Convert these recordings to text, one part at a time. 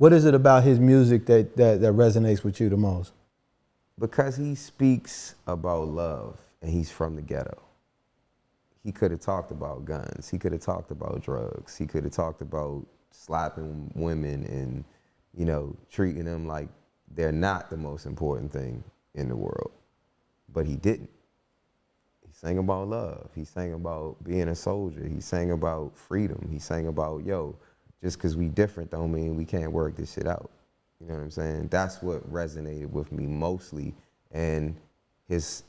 What is it about his music that resonates with you the most? Because he speaks about love and he's from the ghetto. He could have talked about guns. He could have talked about drugs. He could have talked about slapping women and, you know, treating them like they're not the most important thing in the world. But he didn't. He sang about love. He sang about being a soldier. He sang about freedom. He sang about, yo, just because we different don't mean we can't work this shit out. You know what I'm saying? That's what resonated with me mostly. And his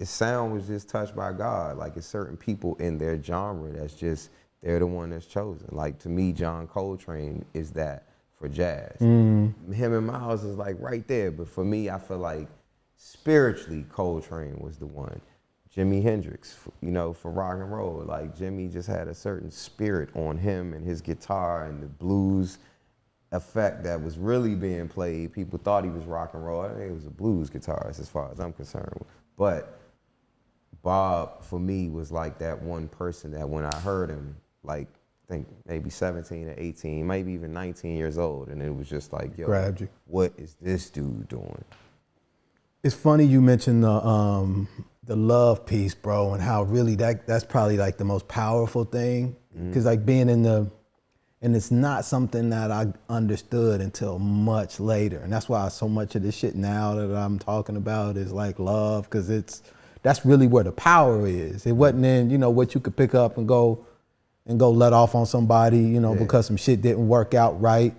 sound was just touched by God. Like, it's certain people in their genre that's just, they're the one that's chosen. Like, to me, John Coltrane is that for jazz. Him and Miles is like right there. But for me, I feel like spiritually, Coltrane was the one. Jimi Hendrix, you know, for rock and roll. Like, Jimmy just had a certain spirit on him and his guitar and the blues effect that was really being played. People thought he was rock and roll. I think it was a blues guitarist as far as I'm concerned. But Bob, for me, was like that one person that when I heard him, like, I think maybe 17 or 18, maybe even 19 years old, and it was just like, yo, grabbed you. What is this dude doing? It's funny you mentioned the love piece, bro, and how really that's probably like the most powerful thing. Because like being in and it's not something that I understood until much later. And that's why so much of this shit now that I'm talking about is like love, because that's really where the power is. It wasn't in, you know, what you could pick up and go let off on somebody, you know, because some shit didn't work out right.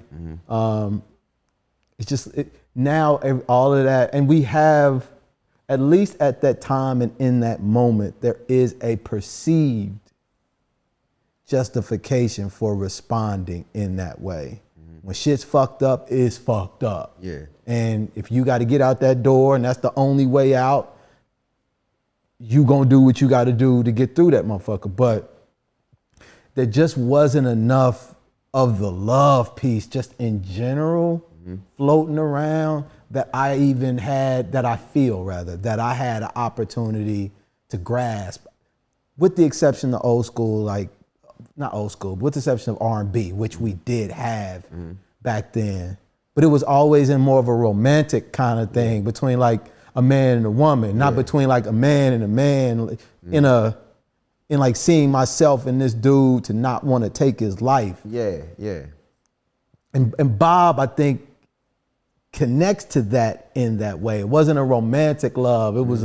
It's just, now all of that, and we have, at least at that time and in that moment, there is a perceived justification for responding in that way. When shit's fucked up, it's fucked up. Yeah. And if you got to get out that door and that's the only way out, you gonna do what you got to do to get through that motherfucker. But there just wasn't enough of the love piece just in general floating around that I had an opportunity to grasp, with the exception of old school, like, not old school, but with the exception of R&B, which we did have back then. But it was always in more of a romantic kind of thing between like a man and a woman, not between like a man and a man, in like seeing myself in this dude to not want to take his life. Yeah, yeah. And Bob, I think, connects to that in that way. It wasn't a romantic love. It was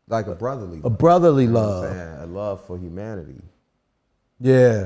Like a brotherly love. A brotherly You know love. what I'm saying? A love for humanity. Yeah.